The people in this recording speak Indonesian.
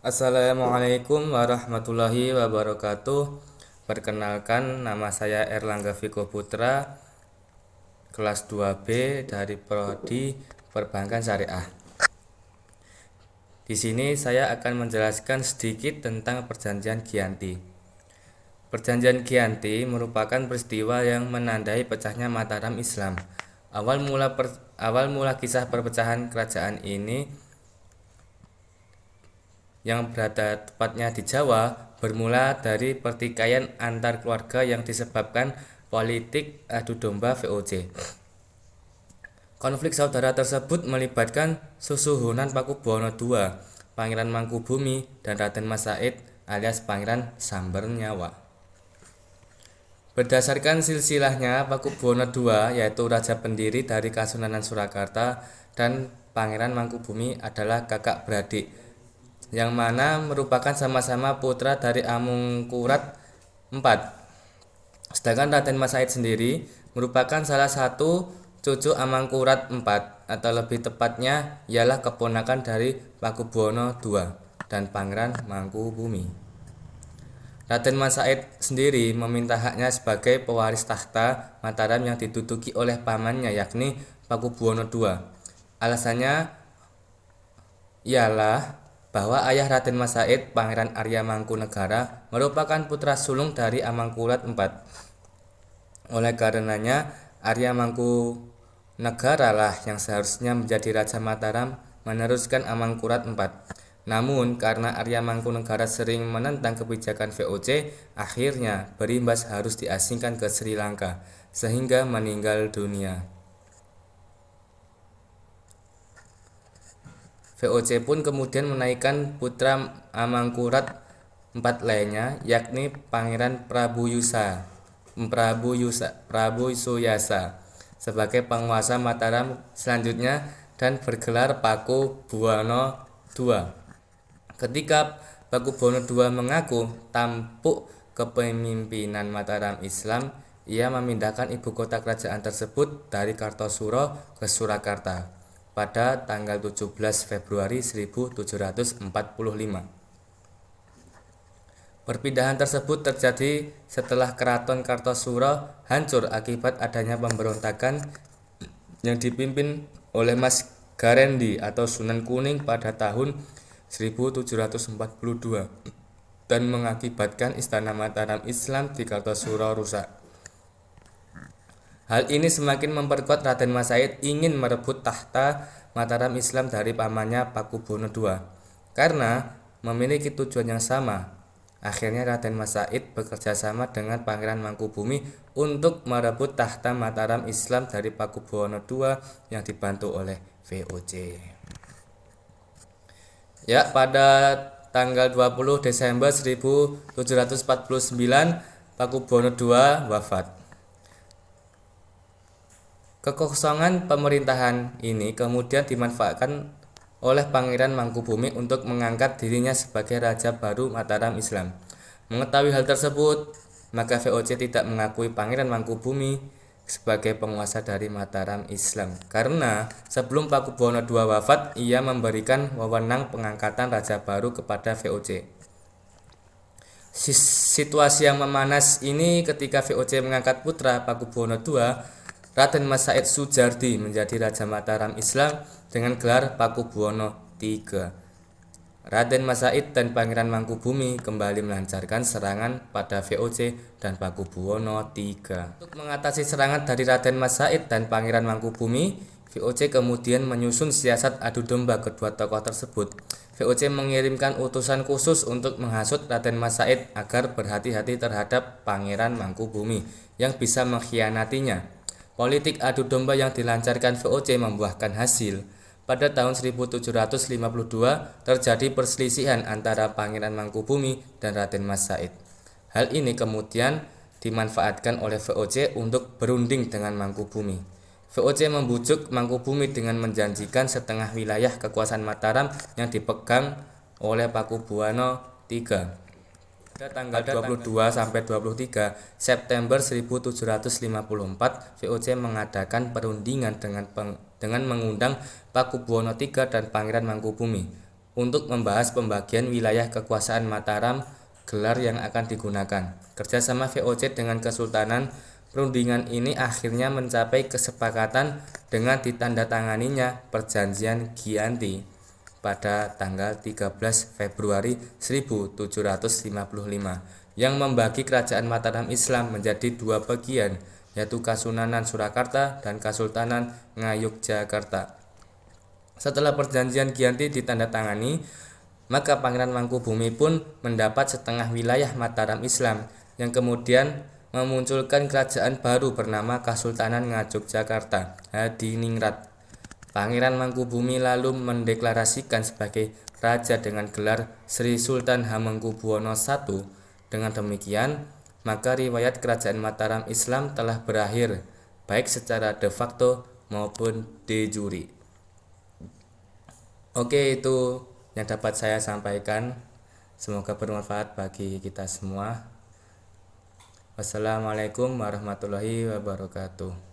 Assalamualaikum warahmatullahi wabarakatuh. Perkenalkan, nama saya Erlangga Viko Putra, kelas 2B dari Prodi Perbankan Syariah. Di sini saya akan menjelaskan sedikit tentang Perjanjian Giyanti. Perjanjian Giyanti merupakan peristiwa yang menandai pecahnya Mataram Islam. Awal mula kisah perpecahan kerajaan ini yang berada tepatnya di Jawa bermula dari pertikaian antar keluarga yang disebabkan politik adu domba VOC. Konflik saudara tersebut melibatkan Susuhunan Pakubuwono II, Pangeran Mangkubumi, dan Raden Mas Said alias Pangeran Sambernyawa. Berdasarkan silsilahnya, Pakubuwono II yaitu raja pendiri dari Kasunanan Surakarta dan Pangeran Mangkubumi adalah kakak beradik, yang mana merupakan sama-sama putra dari Amangkurat IV. Sedangkan Raden Mas Said sendiri merupakan salah satu cucu Amangkurat IV, atau lebih tepatnya ialah keponakan dari Pakubuwono II dan Pangeran Mangkubumi. Raden Mas Said sendiri meminta haknya sebagai pewaris tahta Mataram yang diduduki oleh pamannya, yakni Pakubuwono II. Alasannya ialah bahwa ayah Raden Mas Said, Pangeran Arya Mangkunegara, merupakan putra sulung dari Amangkurat IV. Oleh karenanya, Arya Mangkunegara lah yang seharusnya menjadi Raja Mataram meneruskan Amangkurat IV. Namun, karena Arya Mangkunegara sering menentang kebijakan VOC, akhirnya berimbas harus diasingkan ke Sri Lanka, sehingga meninggal dunia. VOC pun kemudian menaikkan putra Amangkurat IV lainnya, yakni Pangeran Prabu Suyasa sebagai penguasa Mataram selanjutnya dan bergelar Pakubuwono II. Ketika Pakubuwono II mengaku tampuk kepemimpinan Mataram Islam, ia memindahkan ibu kota kerajaan tersebut dari Kartosuro ke Surakarta pada tanggal 17 Februari 1745. Perpindahan tersebut terjadi setelah Keraton Kartosuro hancur akibat adanya pemberontakan yang dipimpin oleh Mas Garendi atau Sunan Kuning pada tahun 1742 dan mengakibatkan Istana Mataram Islam di Kartosuro rusak. Hal ini semakin memperkuat Raden Mas Said ingin merebut tahta Mataram Islam dari pamannya Pakubuwono II. Karena memiliki tujuan yang sama, akhirnya Raden Mas Said bekerja sama dengan Pangeran Mangkubumi untuk merebut tahta Mataram Islam dari Pakubuwono II yang dibantu oleh VOC. Ya, pada tanggal 20 Desember 1749 Pakubuwono II wafat. Kekosongan pemerintahan ini kemudian dimanfaatkan oleh Pangeran Mangkubumi untuk mengangkat dirinya sebagai raja baru Mataram Islam. Mengetahui hal tersebut, maka VOC tidak mengakui Pangeran Mangkubumi sebagai penguasa dari Mataram Islam, karena sebelum Pakubuwono II wafat, ia memberikan wewenang pengangkatan raja baru kepada VOC. Situasi yang memanas ini ketika VOC mengangkat putra Pakubuwono II, Raden Mas Said Sudjardi, menjadi Raja Mataram Islam dengan gelar Pakubuwono III. Raden Mas Said dan Pangeran Mangkubumi kembali melancarkan serangan pada VOC dan Pakubuwono III. Untuk mengatasi serangan dari Raden Mas Said dan Pangeran Mangkubumi, VOC kemudian menyusun siasat adu domba kedua tokoh tersebut. VOC mengirimkan utusan khusus untuk menghasut Raden Mas Said agar berhati-hati terhadap Pangeran Mangkubumi yang bisa mengkhianatinya. Politik adu domba yang dilancarkan VOC membuahkan hasil. Pada tahun 1752 terjadi perselisihan antara Pangeran Mangkubumi dan Raden Mas Said. Hal ini kemudian dimanfaatkan oleh VOC untuk berunding dengan Mangkubumi. VOC membujuk Mangkubumi dengan menjanjikan setengah wilayah kekuasaan Mataram yang dipegang oleh Pakubuwono III. Pada tanggal 22 sampai 23 September 1754, VOC mengadakan perundingan dengan mengundang Pakubuwono III dan Pangeran Mangkubumi. untuk membahas pembagian wilayah kekuasaan Mataram, gelar yang akan digunakan. Kerjasama VOC dengan Kesultanan, perundingan ini akhirnya mencapai kesepakatan dengan ditandatanganinya Perjanjian Giyanti pada tanggal 13 Februari 1755 yang membagi Kerajaan Mataram Islam menjadi dua bagian, yaitu Kasunanan Surakarta dan Kasultanan Ngayogyakarta. Setelah Perjanjian Giyanti ditandatangani, maka Pangeran Mangkubumi pun mendapat setengah wilayah Mataram Islam yang kemudian memunculkan kerajaan baru bernama Kasultanan Ngayogyakarta Hadiningrat. Pangeran Mangkubumi lalu mendeklarasikan sebagai raja dengan gelar Sri Sultan Hamengkubuwono I. Dengan demikian, maka riwayat kerajaan Mataram Islam telah berakhir, baik secara de facto maupun de jure. Oke, itu yang dapat saya sampaikan. Semoga bermanfaat bagi kita semua. Wassalamualaikum warahmatullahi wabarakatuh.